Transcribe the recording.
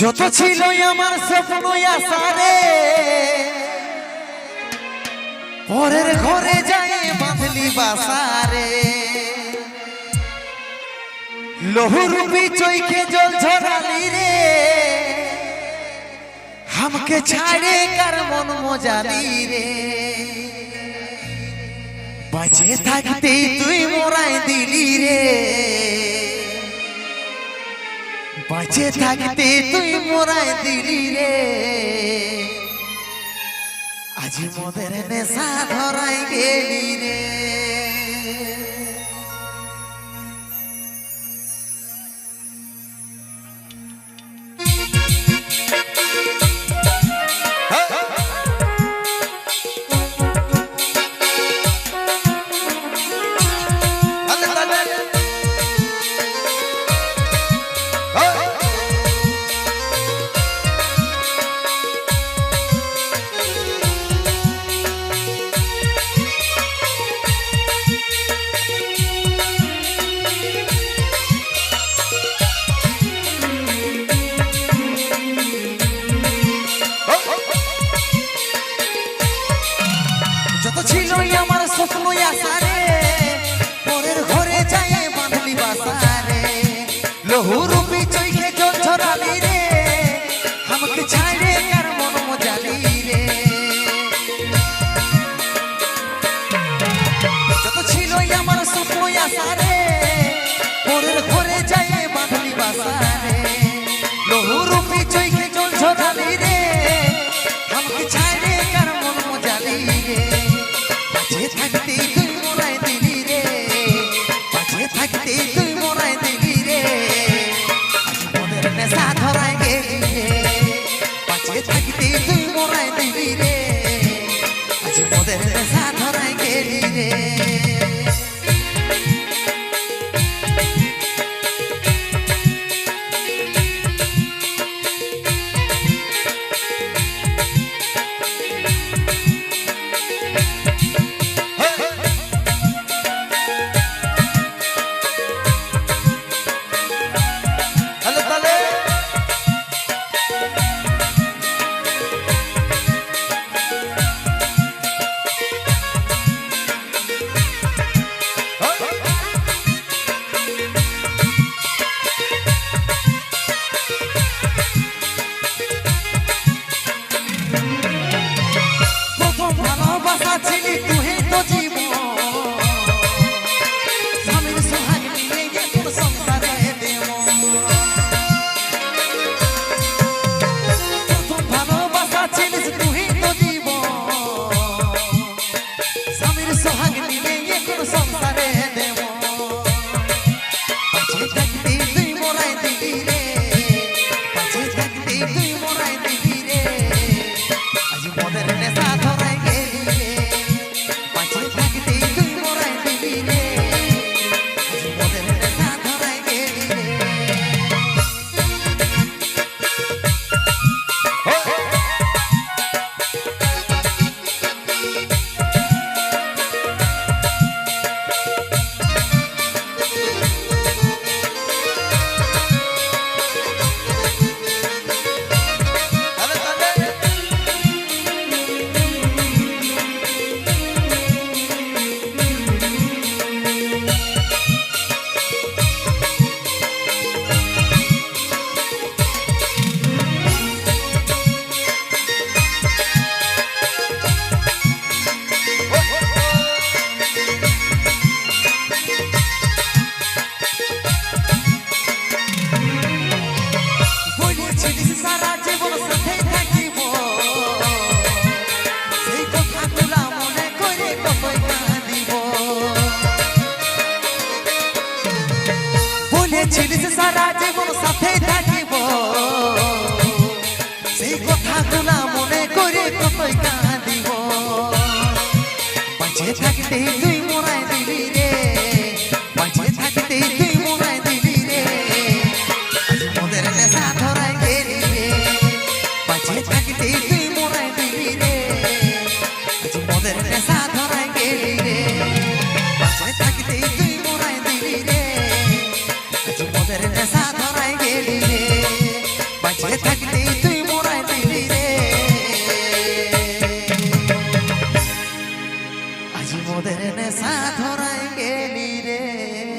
যত ছিল আমার স্বপ্ন আশারে পরের ঘরে যাই বাঁধলি বাসারে লহুরূপী চৈখে জল ঝরালি রে हमके ছাড়ে কার মন মজালি রে বাঁচে থাকতে তুই মোরাই দিলি রে বাঁচে থাকতে তুই মোরাই দিলি রে আজ মোদের নেশা ধরাই গেলি রে আমার স্বপ্ন আশারে পরের ঘরে যাই বাঁধলি বাসারে লহুরূপী চৈখে জল ঝরালি রে আমাকে ছাড়ে কার মন মজালি রে যত ছিল আমার স্বপ্ন আশারে পরের ঘরে যাই বাঁধলি বাসারে লহুরূপী চৈখে জল ঝরালি রে আমাকে ছাড়ে কার মন মজালি রে বাঁচে থাকতে তুই মোরাই দিলি রে বাঁচে থাকতে তুই মোরাই দিলি রে আজ মোদের নেশা ধরাই গেলি রে বাঁচে থাকতে তুই মোরাই দিলি রে আজ মোদের নেশা ধরাই গেলি রে ভালোবাসা ছিলি তুই তো জীবন স্বামীর সোহাগ নিয়ে গে তোর সংসারে দেব প্রথম ভালোবাসা ছিলিস তুই তো জীবন স্বামীর সোহাগ নিয়ে গে তোর সংসারে দেব বাঁচে থাকতে তুই মোরাই দিলি রে বাঁচে থাকতে তুই মোরাই দিলি রে আজ মোদের নেশা ধরাই সারা জীবন সাথে থাকিব সেই কথাগুলা মনে করে কতই কাঁদিব বলেছিলিস সারা জীবন সাথে থাকিব সেই কথাগুলা মনে করে কতই কাঁদিব বাঁচে থাকতে তুই মোরাই দিলি রে বাঁচে থাকতে তুই মোরাই দিলি রে আজ মোদের নেশা ধরাই গেলি রে বাঁচে থাকতে তুই মোরাই দিলি রে আজ মোদের নেশা ধরাই গেলি রে বাঁচে থাকতে তুই মোরাই দিলি রে আজ মোদের নেশা ধরাই গেলি রে বাঁচে থাকতে নেশা ধরাই গেলি রে